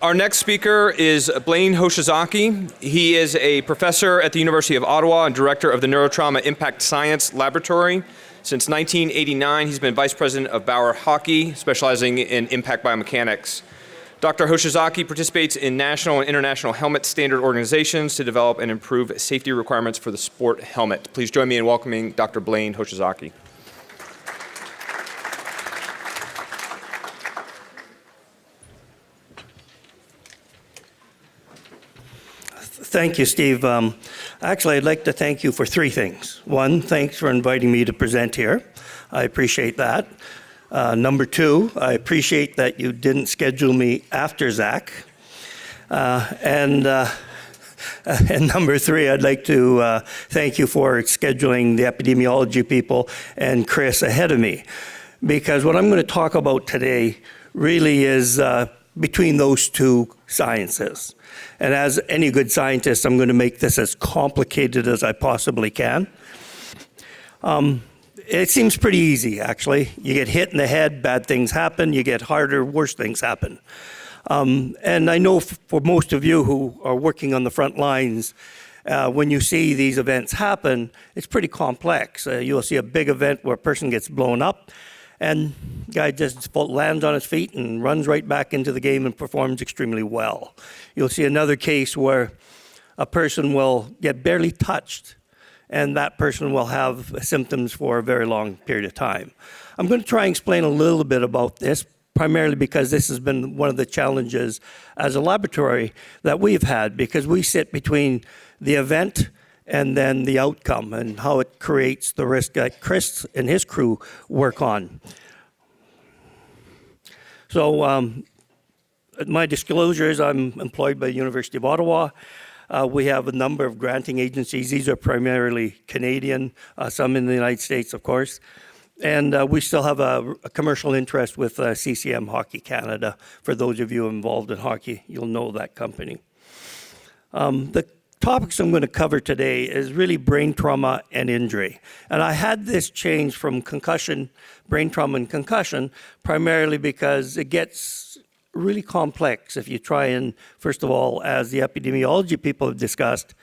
Our next speaker is Blaine Hoshizaki. He is a professor at the University of Ottawa and director of the Neurotrauma Impact Science Laboratory. Since 1989, he's been vice president of Bauer Hockey, specializing in impact biomechanics. Dr. Hoshizaki participates in national and international helmet standard organizations to develop and improve safety requirements for the sport helmet. Please join me in welcoming Dr. Blaine Hoshizaki. Thank you, Steve. Actually, I'd like to thank you for three things. One, thanks for inviting me to present here. I appreciate that. Number two, I appreciate that you didn't schedule me after Zach. And number three, I'd like to thank you for scheduling the epidemiology people and Chris ahead of me. Because what I'm going to talk about today really is between those two sciences. And as any good scientist, I'm going to make this as complicated as I possibly can. It seems pretty easy, actually. You get hit in the head, bad things happen. You get harder, worse things happen. And I know for most of you who are working on the front lines, when you see these events happen, it's pretty complex. You'll see a big event where a person gets blown up, and the guy just lands on his feet and runs right back into the game and performs extremely well. You'll see another case where a person will get barely touched, and that person will have symptoms for a very long period of time. I'm going to try and explain a little bit about this, primarily because this has been one of the challenges as a laboratory that we've had, because we sit between the event and then the outcome and how it creates the risk that Chris and his crew work on. So my disclosure is I'm employed by the University of Ottawa. We have a number of granting agencies. These are primarily Canadian, some in the United States, of course. And we still have a commercial interest with CCM Hockey Canada. For those of you involved in hockey, you'll know that company. The topics I'm going to cover today is really brain trauma and injury. And I had this change from concussion, brain trauma and concussion, primarily because it gets really complex if you try and, first of all, as the epidemiology people have discussed,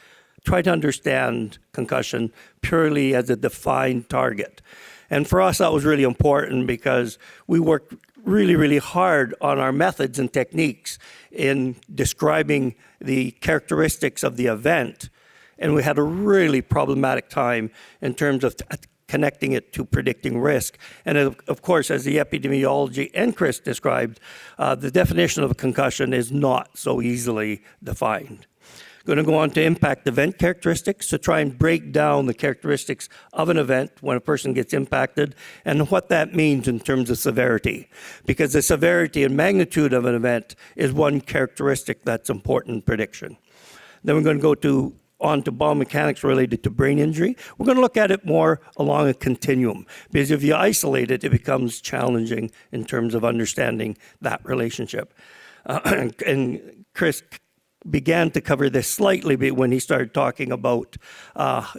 try to understand concussion purely as a defined target. And for us, that was really important because we worked really, really hard on our methods and techniques in describing the characteristics of the event. And we had a really problematic time in terms of connecting it to predicting risk. And of course, as the epidemiology and Chris described, the definition of a concussion is not so easily defined. Going to go on to impact event characteristics to try and break down the characteristics of an event when a person gets impacted and what that means in terms of severity. Because the severity and magnitude of an event is one characteristic that's important in prediction. Then we're going to go on to biomechanics related to brain injury. We're going to look at it more along a continuum, because if you isolate it, it becomes challenging in terms of understanding that relationship. And Chris began to cover this slightly when he started talking about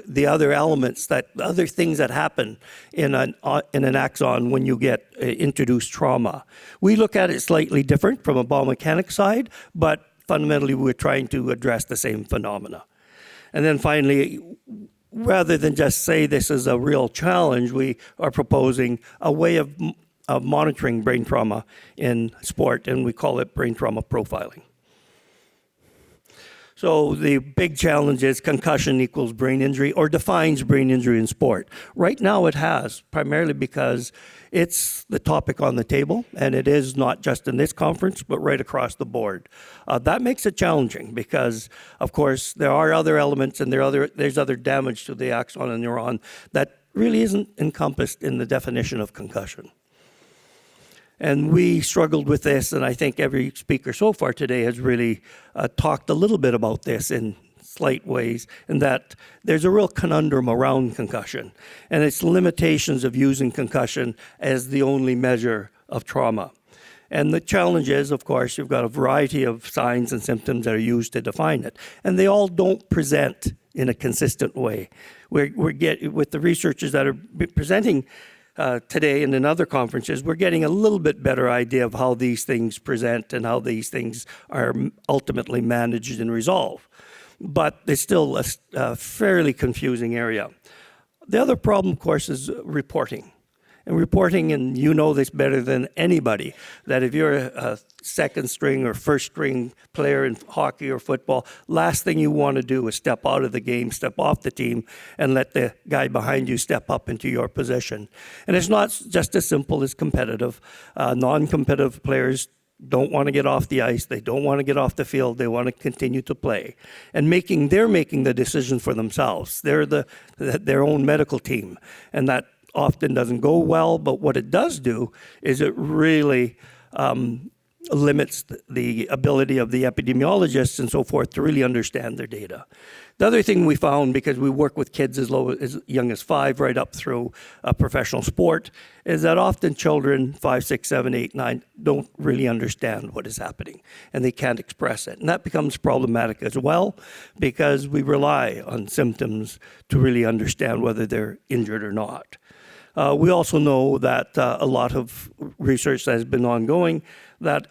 the other elements, the other things that happen in an axon when you get introduced trauma. We look at it slightly different from a biomechanics side, but fundamentally we're trying to address the same phenomena. And then finally, rather than just say this is a real challenge, we are proposing a way of monitoring brain trauma in sport, and we call it brain trauma profiling. So the big challenge is concussion equals brain injury or defines brain injury in sport. Right now it has, primarily because it's the topic on the table, and it is not just in this conference, but right across the board. That makes it challenging because, of course, there are other elements and there's other damage to the axon and neuron that really isn't encompassed in the definition of concussion. And we struggled with this, and I think every speaker so far today has really talked a little bit about this in slight ways, in that there's a real conundrum around concussion and its limitations of using concussion as the only measure of trauma. And the challenge is, of course, you've got a variety of signs and symptoms that are used to define it, and they all don't present in a consistent way. We're with the researchers that are presenting today and in other conferences, we're getting a little bit better idea of how these things present and how these things are ultimately managed and resolved. But it's still a fairly confusing area. The other problem, of course, is reporting. And reporting, and you know this better than anybody, that if you're a second string or first string player in hockey or football, last thing you want to do is step out of the game, step off the team, and let the guy behind you step up into your position. And it's not just as simple as competitive. Non-competitive players don't want to get off the ice. They don't want to get off the field. They want to continue to play. And they're making the decision for themselves. They're their own medical team. And that often doesn't go well, but what it does do is it really limits the ability of the epidemiologists and so forth to really understand their data. The other thing we found, because we work with kids as young as 5 right up through professional sport, is that often children 5, 6, 7, 8, 9 don't really understand what is happening and they can't express it. And that becomes problematic as well because we rely on symptoms to really understand whether they're injured or not. We also know that a lot of research that has been ongoing that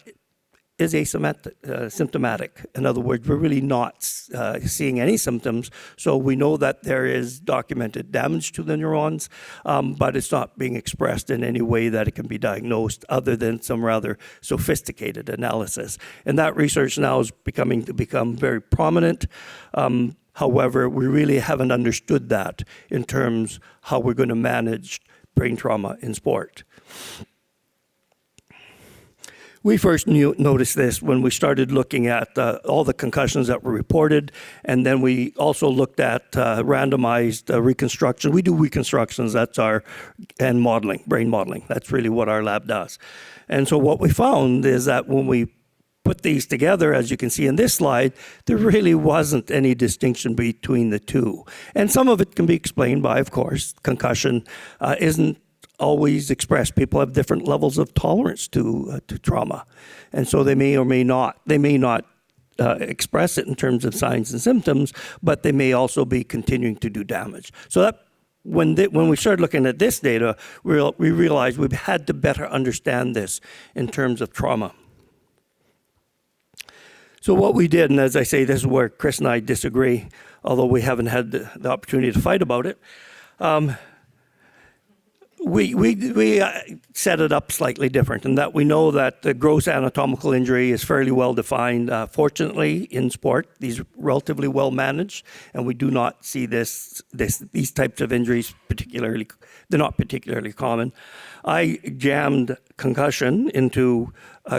is asymptomatic. In other words, we're really not seeing any symptoms, so we know that there is documented damage to the neurons, but it's not being expressed in any way that it can be diagnosed other than some rather sophisticated analysis. And that research now is become very prominent. However, we really haven't understood that in terms how we're going to manage brain trauma in sport. We first noticed this when we started looking at all the concussions that were reported, and then we also looked at randomized reconstruction. We do reconstructions, and modeling, brain modeling. That's really what our lab does. And so what we found is that when we put these together, as you can see in this slide, there really wasn't any distinction between the two. And some of it can be explained by, of course, concussion isn't always expressed. People have different levels of tolerance to trauma. And so they may or may not express it in terms of signs and symptoms, but they may also be continuing to do damage. So that when we started looking at this data, we realized we had to better understand this in terms of trauma. So what we did, and as I say, this is where Chris and I disagree, although we haven't had the opportunity to fight about it. We set it up slightly different in that we know that the gross anatomical injury is fairly well defined. Fortunately, in sport, these are relatively well managed, and we do not see these types of injuries they're not particularly common. I jammed concussion into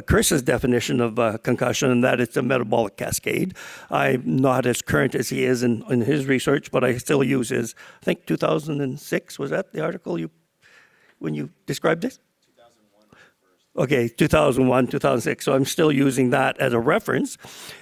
Chris's definition of concussion, and that it's a metabolic cascade. I'm not as current as he is in his research, but I still use his, I think 2006, was that the article when you described this? 2001 first. Okay, 2001, 2006. So I'm still using that as a reference,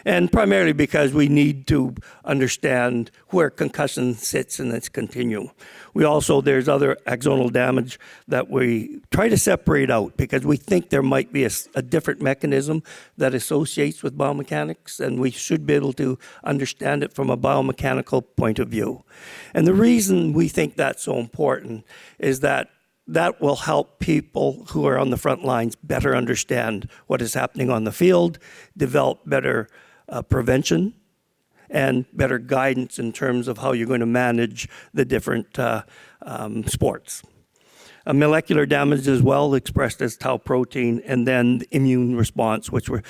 and primarily because we need to understand where concussion sits in its continuum. There's other axonal damage that we try to separate out because we think there might be a different mechanism that associates with biomechanics, and we should be able to understand it from a biomechanical point of view. And the reason we think that's so important is that will help people who are on the front lines better understand what is happening on the field, develop better prevention, and better guidance in terms of how you're going to manage the different sports. Molecular damage as well, expressed as tau protein, and then the immune response, which a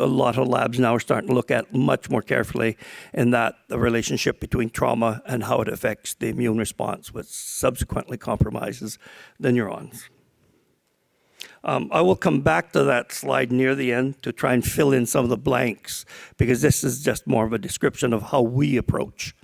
lot of labs now are starting to look at much more carefully, and that the relationship between trauma and how it affects the immune response, which subsequently compromises the neurons. I will come back to that slide near the end to try and fill in some of the blanks, because this is just more of a description of how we approach.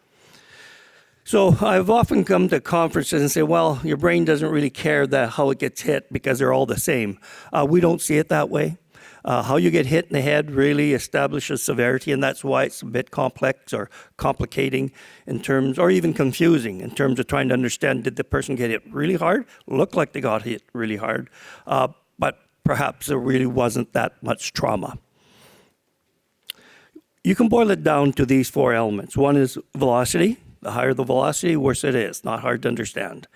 So I've often come to conferences and say, well, your brain doesn't really care how it gets hit because they're all the same. We don't see it that way. How you get hit in the head really establishes severity, and that's why it's a bit complex or complicating in terms, or even confusing in terms of trying to understand, did the person get hit really hard? Look like they got hit really hard, but perhaps there really wasn't that much trauma. You can boil it down to these 4 elements. One is velocity, The higher the velocity, worse it is. Not hard to understand.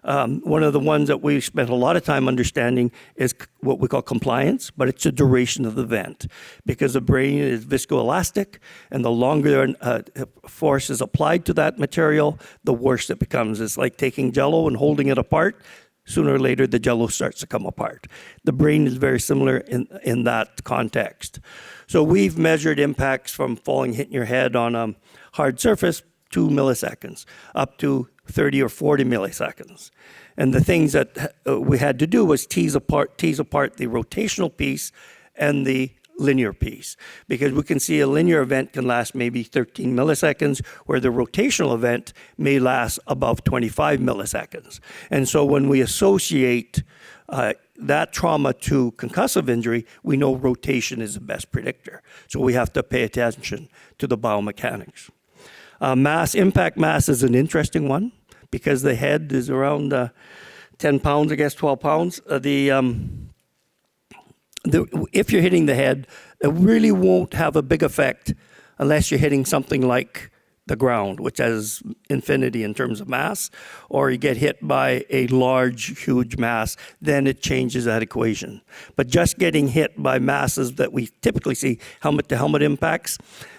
One of the ones that we spent a lot of time understanding is what we call compliance, but it's the duration of the event. Because the brain is viscoelastic, and the longer force is applied to that material, the worse it becomes. It's like taking Jell-O and holding it apart. Sooner or later, the Jell-O starts to come apart. The brain is very similar in that context. So we've measured impacts from falling, hitting your head on a hard surface, 2 milliseconds, up to 30 or 40 milliseconds. And the things that we had to do was tease apart the rotational piece and the linear piece, because we can see a linear event can last maybe 13 milliseconds, where the rotational event may last above 25 milliseconds. And so when we associate that trauma to concussive injury, we know rotation is the best predictor. So we have to pay attention to the biomechanics. Impact mass is an interesting one, because the head is around 10 pounds, I guess 12 pounds. If you're hitting the head, it really won't have a big effect unless you're hitting something like the ground, which has infinity in terms of mass, or you get hit by a large, huge mass, then it changes that equation. But just getting hit by masses that we typically see, helmet-to-helmet impacts,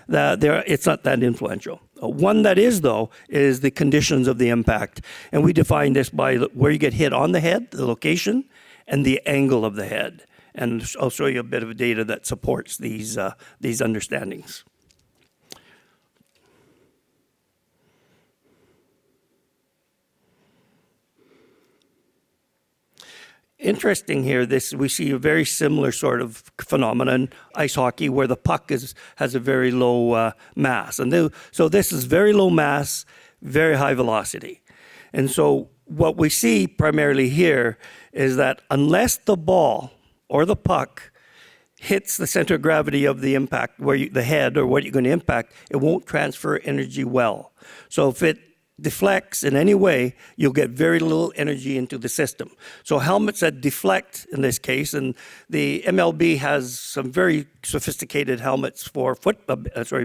it's not that influential. One that is, though, is the conditions of the impact. And we define this by where you get hit on the head, the location, and the angle of the head. And I'll show you a bit of data that supports these understandings. Interesting here, we see a very similar sort of phenomenon, ice hockey, where the puck has a very low mass. And so this is very low mass, very high velocity. And so what we see primarily here is that unless the ball or the puck hits the center of gravity of the impact, the head or what you're going to impact, it won't transfer energy well. So if it deflects in any way, you'll get very little energy into the system. So helmets that deflect in this case, and the MLB has some very sophisticated helmets for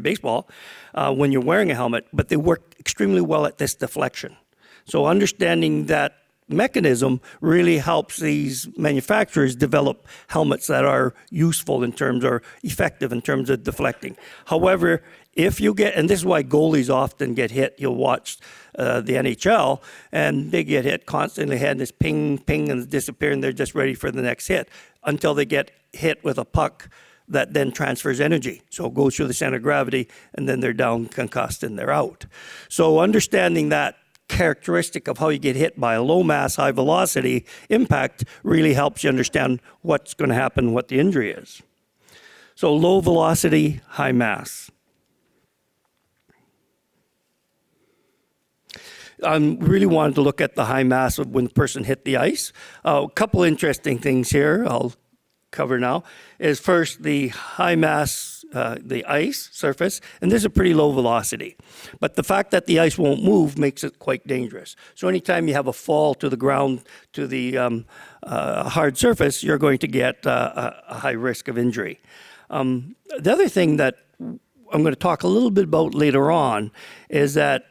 baseball, when you're wearing a helmet, but they work extremely well at this deflection. So understanding that mechanism really helps these manufacturers develop helmets that are useful or effective in terms of deflecting. However, if you get, and this is why goalies often get hit, you'll watch the NHL, and they get hit constantly, and this ping, ping, and disappear, and they're just ready for the next hit until they get hit with a puck that then transfers energy. So it goes through the center of gravity, and then they're down, concussed, and they're out. So understanding that characteristic of how you get hit by a low mass, high velocity impact really helps you understand what's going to happen, what the injury is. So low velocity, high mass. I really wanted to look at the high mass of when the person hit the ice. A couple interesting things here I'll cover now is first the high mass, the ice surface, and this is a pretty low velocity. But the fact that the ice won't move makes it quite dangerous. So anytime you have a fall to the ground, to the hard surface, you're going to get a high risk of injury. The other thing that I'm going to talk a little bit about later on is that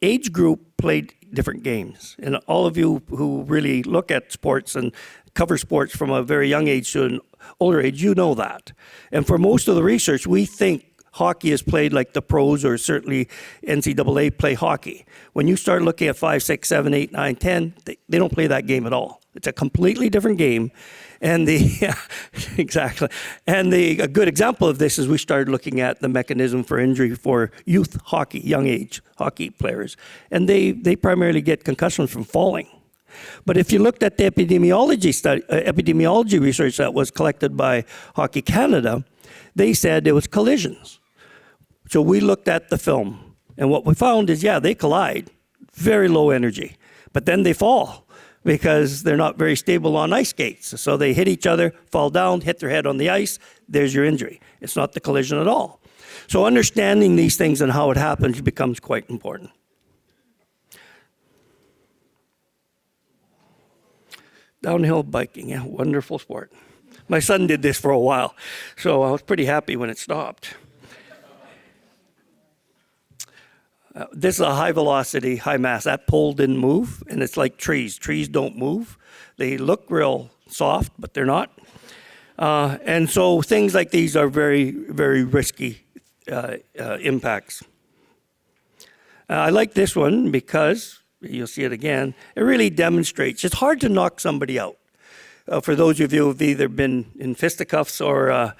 age group played different games. And all of you who really look at sports and cover sports from a very young age to an older age, you know that. And for most of the research, we think hockey is played like the pros, or certainly NCAA play hockey. When you start looking at 5, 6, 7, 8, 9, 10, they don't play that game at all. It's a completely different game. And exactly. And a good example of this is we started looking at the mechanism for injury for youth hockey, young age hockey players. And they primarily get concussions from falling. But if you looked at the epidemiology research that was collected by Hockey Canada, they said it was collisions. So we looked at the film, and what we found is, they collide, very low energy, but then they fall because they're not very stable on ice skates. So they hit each other, fall down, hit their head on the ice, there's your injury. It's not the collision at all. So understanding these things and how it happens becomes quite important. Downhill biking, wonderful sport. My son did this for a while, so I was pretty happy when it stopped. This is a high velocity, high mass. That pole didn't move, and it's like trees. Trees don't move. They look real soft, but they're not. And so things like these are very, very risky impacts. I like this one because, you'll see it again, it really demonstrates. It's hard to knock somebody out. For those of you who have either been in fisticuffs or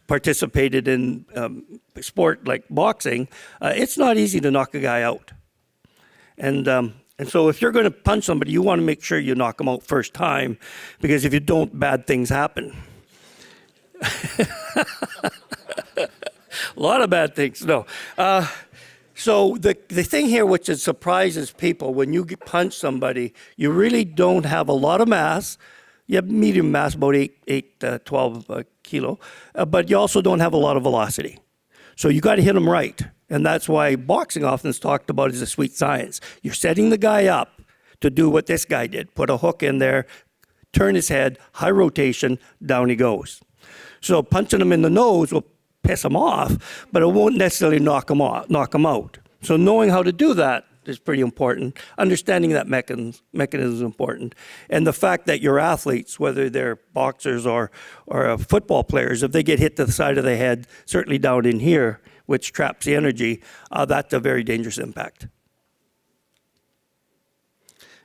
participated in sport like boxing, it's not easy to knock a guy out. And so if you're going to punch somebody, you want to make sure you knock them out first time, because if you don't, bad things happen. A lot of bad things, no. So the thing here which surprises people, when you punch somebody, you really don't have a lot of mass. You have medium mass, about 12 kilo, but you also don't have a lot of velocity. So you got to hit them right. And that's why boxing often is talked about as a sweet science. You're setting the guy up to do what this guy did. Put a hook in there, turn his head, high rotation, down he goes. So punching him in the nose will piss him off, but it won't necessarily knock him out. So knowing how to do that is pretty important. Understanding that mechanism is important. And the fact that your athletes, whether they're boxers or football players, if they get hit to the side of the head, certainly down in here, which traps the energy, that's a very dangerous impact.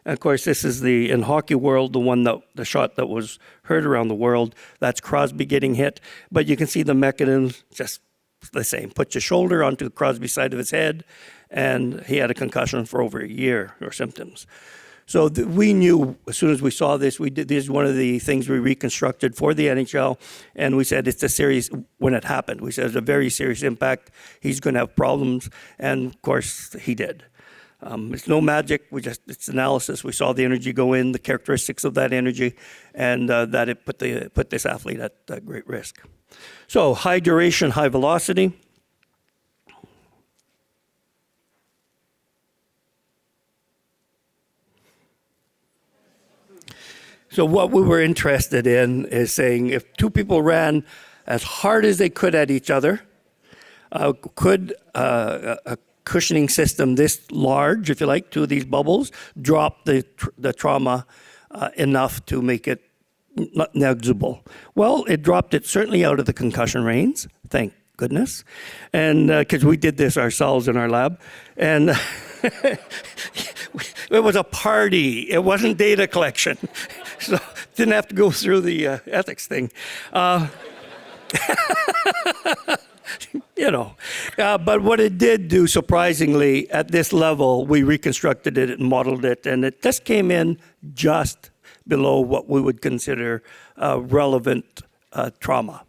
And of course, this is in hockey world, the shot that was heard around the world. That's Crosby getting hit. But you can see the mechanism just the same. Put your shoulder onto Crosby's side of his head, and he had a concussion for over a year or symptoms. So we knew as soon as we saw this, this is one of the things we reconstructed for the NHL, and we said it's a serious, when it happened, we said it's a very serious impact. He's going to have problems, and of course he did. It's no magic. It's analysis. We saw the energy go in, the characteristics of that energy, and that it put this athlete at great risk. So high duration, high velocity. So what we were interested in is saying if two people ran as hard as they could at each other, could a cushioning system this large, if you like, two of these bubbles, drop the trauma enough to make it not negligible? Well, it dropped it certainly out of the concussion range, thank goodness, and because we did this ourselves in our lab, and it was a party. It wasn't data collection, so didn't have to go through the ethics thing. But what it did do, surprisingly, at this level, we reconstructed it and modeled it, and it just came in just below what we would consider relevant trauma,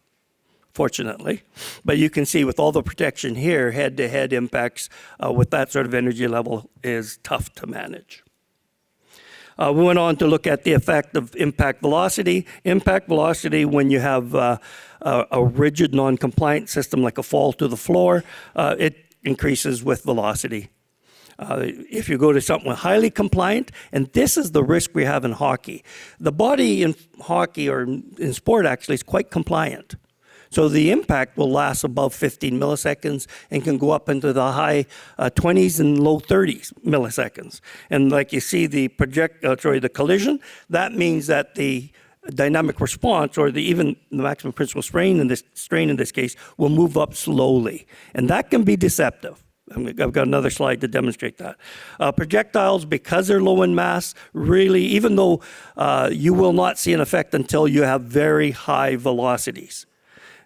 fortunately. But you can see with all the protection here, head-to-head impacts with that sort of energy level is tough to manage. We went on to look at the effect of impact velocity. Impact velocity, when you have a rigid, non-compliant system like a fall to the floor, it increases with velocity. If you go to something highly compliant, and this is the risk we have in hockey. The body in hockey, or in sport actually, is quite compliant. So the impact will last above 15 milliseconds and can go up into the high 20s and low 30s milliseconds. And like you see the collision, that means that the dynamic response, or even the maximum principal strain in this case, will move up slowly. And that can be deceptive. I've got another slide to demonstrate that. Projectiles, because they're low in mass, really, even though you will not see an effect until you have very high velocities.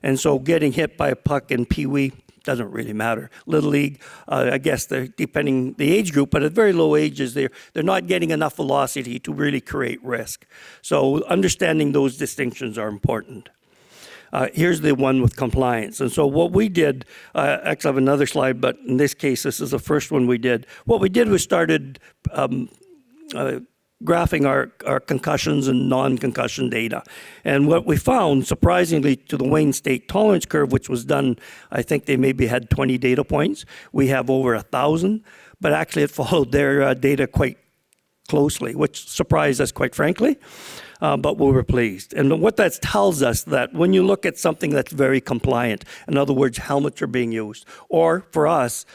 And so getting hit by a puck in Pee Wee doesn't really matter. Little League, I guess, depending the age group, but at very low ages, they're not getting enough velocity to really create risk. So understanding those distinctions are important. Here's the one with compliance. And so what we did, actually I have another slide, but in this case, this is the first one we did. What we did was started graphing our concussions and non-concussion data. And what we found, surprisingly, to the Wayne State tolerance curve, which was done, I think they maybe had 20 data points. We have over 1,000, but actually it followed their data quite closely, which surprised us, quite frankly, but we were pleased. And what that tells us that when you look at something that's very compliant, in other words, helmets are being used, or for us,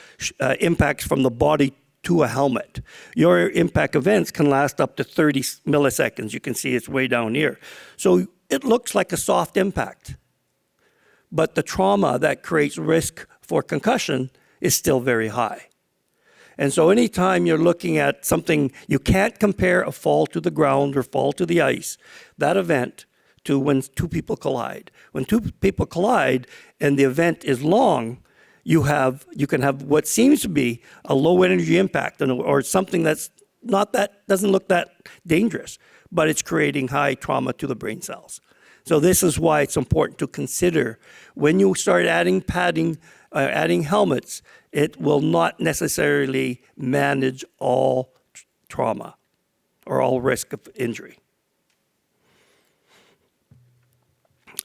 impacts from the body to a helmet, your impact events can last up to 30 milliseconds. You can see it's way down here. So it looks like a soft impact, but the trauma that creates risk for concussion is still very high. And so anytime you're looking at something, you can't compare a fall to the ground or fall to the ice, that event, to when two people collide. When two people collide and the event is long, you can have what seems to be a low energy impact or something that's doesn't look that dangerous, but it's creating high trauma to the brain cells. So this is why it's important to consider when you start adding padding, adding helmets, it will not necessarily manage all trauma or all risk of injury.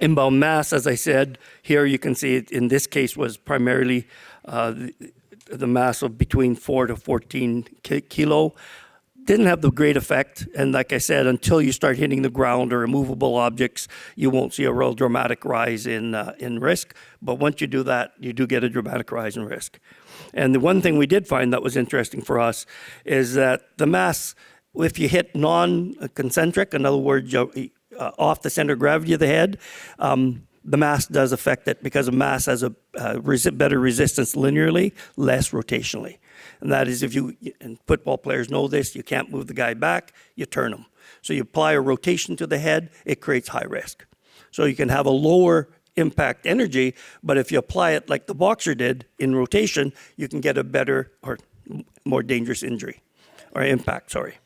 Inbound mass, as I said, here you can see it in this case was primarily the mass of between 4 to 14 kilo. Didn't have the great effect, and like I said, until you start hitting the ground or immovable objects, you won't see a real dramatic rise in risk. But once you do that, you do get a dramatic rise in risk. And the one thing we did find that was interesting for us is that the mass, if you hit non-concentric, in other words, off the center of gravity of the head, the mass does affect it because a mass has a better resistance linearly, less rotationally. And that is and football players know this, you can't move the guy back, you turn him. So you apply a rotation to the head, it creates high risk. So you can have a lower impact energy, but if you apply it like the boxer did in rotation, you can get a better or more dangerous injury, or impact, sorry.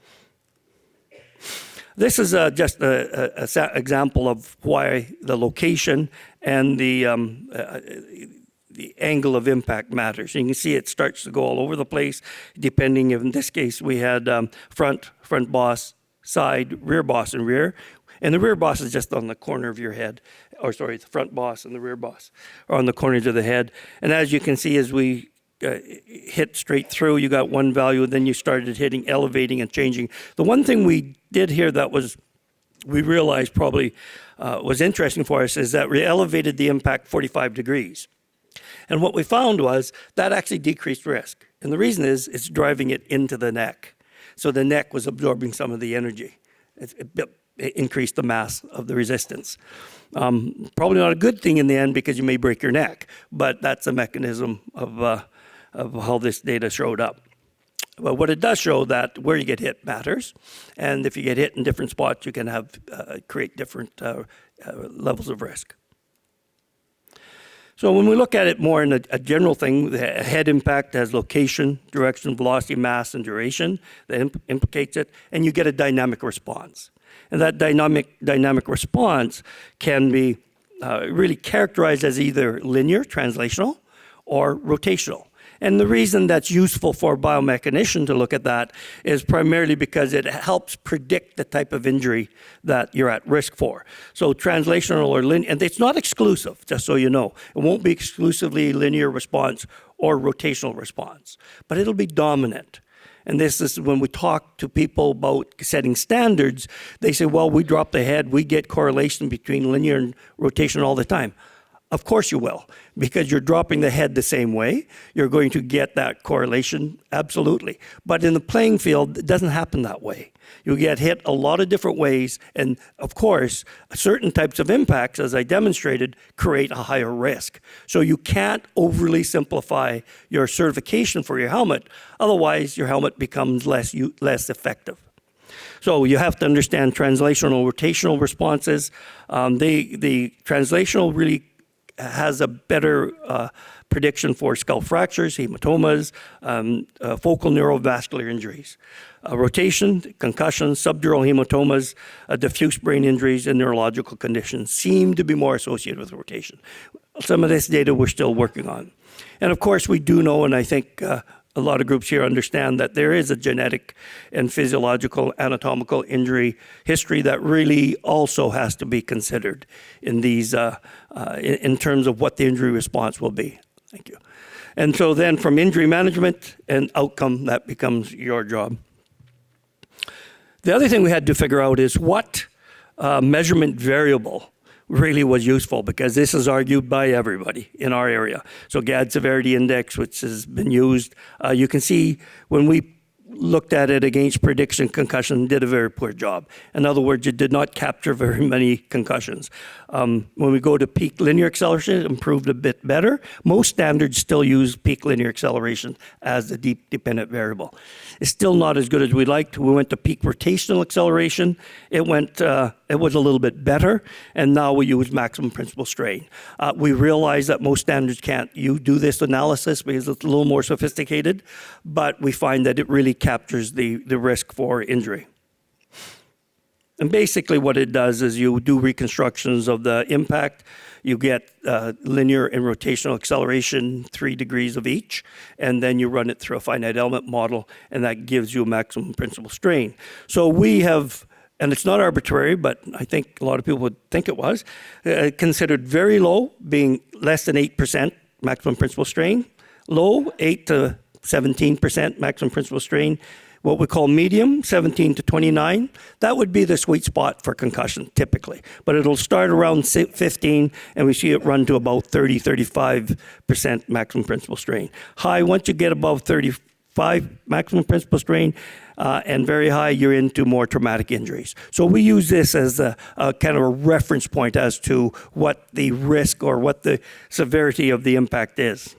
This is just an example of why the location and the angle of impact matters. You can see it starts to go all over the place, depending. In this case, we had front boss, side, rear boss, and rear. And the rear boss is just on the corner of your head. Or sorry, the front boss and the rear boss are on the corners of the head. And as you can see, as we hit straight through, you got one value, and then you started hitting, elevating, and changing. The one thing we did here that we realized probably was interesting for us is that we elevated the impact 45 degrees. And what we found was that actually decreased risk. And the reason is it's driving it into the neck. So the neck was absorbing some of the energy. It increased the mass of the resistance. Probably not a good thing in the end because you may break your neck, but that's a mechanism of how this data showed up. But what it does show that where you get hit matters, and if you get hit in different spots, you can create different levels of risk. So when we look at it more in a general thing, the head impact has location, direction, velocity, mass, and duration that implicates it, and you get a dynamic response. And that dynamic response can be really characterized as either linear, translational, or rotational. And the reason that's useful for a biomechanician to look at that is primarily because it helps predict the type of injury that you're at risk for. So translational or linear, and it's not exclusive, just so you know. It won't be exclusively linear response or rotational response, but it'll be dominant. And this is when we talk to people about setting standards, they say, well, we drop the head, we get correlation between linear and rotation all the time. Of course you will, because you're dropping the head the same way. You're going to get that correlation, absolutely. But in the playing field, it doesn't happen that way. You get hit a lot of different ways, and of course, certain types of impacts, as I demonstrated, create a higher risk. So you can't overly simplify your certification for your helmet, otherwise your helmet becomes less effective. So you have to understand translational, rotational responses. The translational really has a better prediction for skull fractures, hematomas, focal neurovascular injuries. Rotation, concussion, subdural hematomas, diffuse brain injuries, and neurological conditions seem to be more associated with rotation. Some of this data we're still working on. And of course, we do know, and I think a lot of groups here understand that there is a genetic and physiological anatomical injury history that really also has to be considered in these, in terms of what the injury response will be. Thank you. And so then from injury management and outcome, that becomes your job. The other thing we had to figure out is what measurement variable really was useful, because this is argued by everybody in our area. So GAD Severity Index, which has been used, you can see when we looked at it against prediction concussion, did a very poor job. In other words, it did not capture very many concussions. When we go to peak linear acceleration, it improved a bit better. Most standards still use peak linear acceleration as the deep dependent variable. It's still not as good as we liked. We went to peak rotational acceleration. It was a little bit better, and now we use maximum principal strain. We realize that most standards can't do this analysis because it's a little more sophisticated, but we find that it really captures the risk for injury. And basically what it does is you do reconstructions of the impact. You get linear and rotational acceleration, 3 degrees of each, and then you run it through a finite element model, and that gives you a maximum principal strain. So we have, and it's not arbitrary, but I think a lot of people would think it was, considered very low, being less than 8% maximum principal strain, low, 8 to 17% maximum principal strain, what we call medium, 17 to 29. That would be the sweet spot for concussion, typically. But it'll start around 15, and we see it run to about 30, 35% maximum principal strain. High, once you get above 35 maximum principal strain, and very high, you're into more traumatic injuries. So we use this as a kind of a reference point as to what the risk or what the severity of the impact is.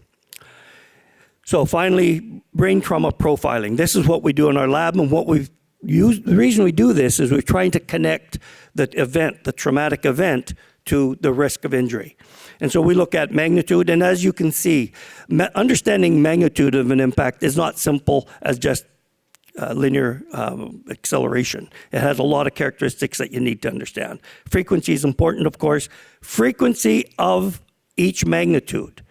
So finally, brain trauma profiling. This is what we do in our lab, and what we've used. The reason we do this is we're trying to connect the event, the traumatic event, to the risk of injury. And so we look at magnitude, and as you can see, understanding magnitude of an impact is not simple as just linear acceleration. It has a lot of characteristics that you need to understand. Frequency is important, of course. Frequency of each magnitude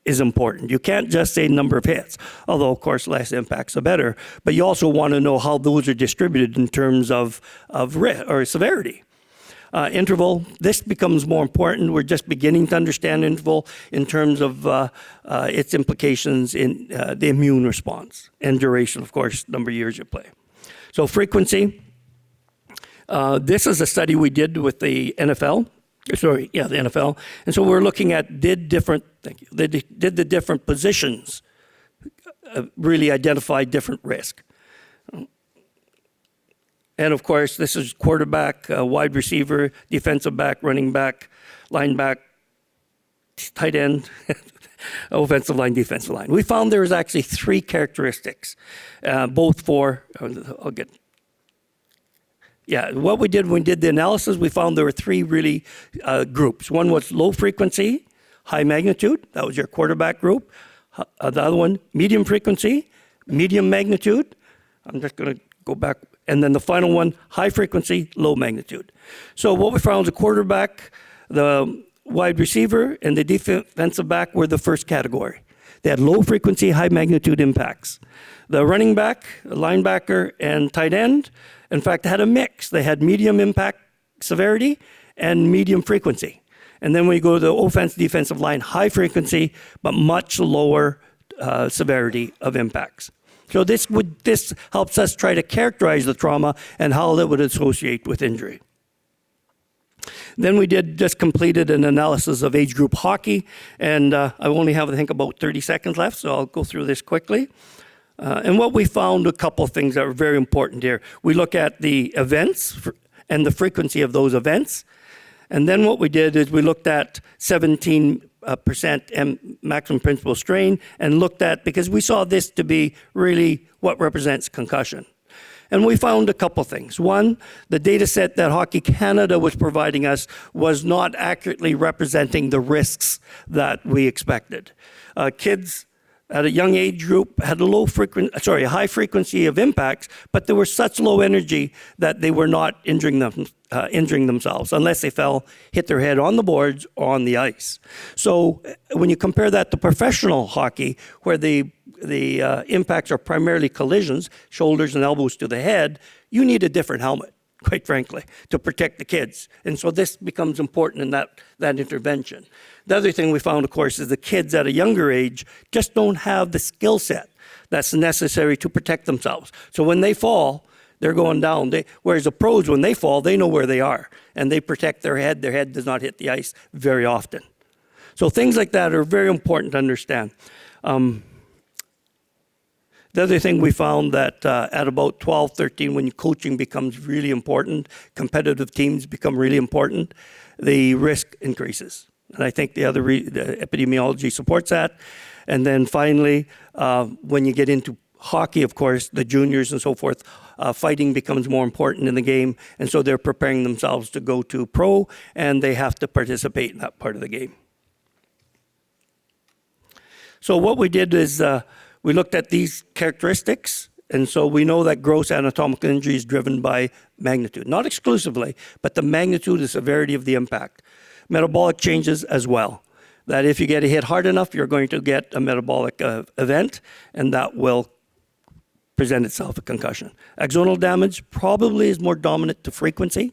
is important. You can't just say number of hits, although of course less impacts are better, but you also want to know how those are distributed in terms of risk or severity. Interval, this becomes more important. We're just beginning to understand interval in terms of its implications in the immune response, and duration, of course, number of years you play. So frequency, this is a study we did with the NFL. The NFL. And so we're looking at did the different positions really identify different risk. And of course, this is quarterback, wide receiver, defensive back, running back, linebacker, tight end, offensive line, defensive line. We found there was actually 3 characteristics, both for, what we did when we did the analysis, we found there were 3 really groups. One was low frequency, high magnitude. That was your quarterback group. The other one, medium frequency, medium magnitude. I'm just going to go back. And then the final one, high frequency, low magnitude. So what we found was the quarterback, the wide receiver, and the defensive back were the first category. They had low frequency, high magnitude impacts. The running back, linebacker, and tight end, in fact, had a mix. They had medium impact severity and medium frequency. And then when you go to the offense, defensive line, high frequency, but much lower severity of impacts. So this helps us try to characterize the trauma and how it would associate with injury. Then we just completed an analysis of age group hockey, and I only have, I think, about 30 seconds left, so I'll go through this quickly. And what we found, a couple of things that are very important here. We look at the events and the frequency of those events. And then what we did is we looked at 17% maximum principal strain and looked at, because we saw this to be really what represents concussion. And we found a couple things. One, the data set that Hockey Canada was providing us was not accurately representing the risks that we expected. Kids at a young age group had a high frequency of impacts, but they were such low energy that they were not injuring themselves unless they hit their head on the boards or on the ice. So when you compare that to professional hockey, where the impacts are primarily collisions, shoulders and elbows to the head, you need a different helmet, quite frankly, to protect the kids. And so this becomes important in that intervention. The other thing we found, of course, is the kids at a younger age just don't have the skill set that's necessary to protect themselves. So when they fall, They're going down. Whereas the pros, when they fall, they know where they are, and they protect their head. Their head does not hit the ice very often. So things like that are very important to understand. The other thing we found that at about 12, 13, when coaching becomes really important, competitive teams become really important, the risk increases. And I think the epidemiology supports that. And then finally, when you get into hockey, of course, the juniors and so forth, fighting becomes more important in the game. And so they're preparing themselves to go to pro, and they have to participate in that part of the game. So what we did is we looked at these characteristics. And so we know that gross anatomical injury is driven by magnitude. Not exclusively, but the magnitude, the severity of the impact. Metabolic changes as well. That if you get hit hard enough, you're going to get a metabolic event, and that will present itself a concussion. Axonal damage probably is more dominant to frequency.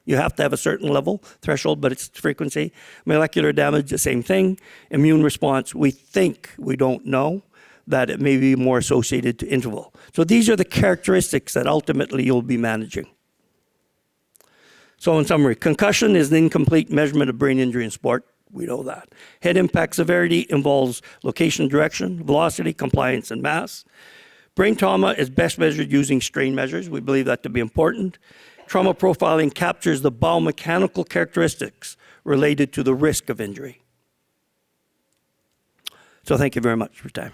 You have to have a certain level threshold, but it's frequency. Molecular damage, the same thing. Immune response, we think, we don't know, that it may be more associated to interval. So these are the characteristics that ultimately you'll be managing. So in summary, concussion is an incomplete measurement of brain injury in sport. We know that. Head impact severity involves location, direction, velocity, compliance, and mass. Brain trauma is best measured using strain measures. We believe that to be important. Trauma profiling captures the biomechanical characteristics related to the risk of injury. So thank you very much for your time.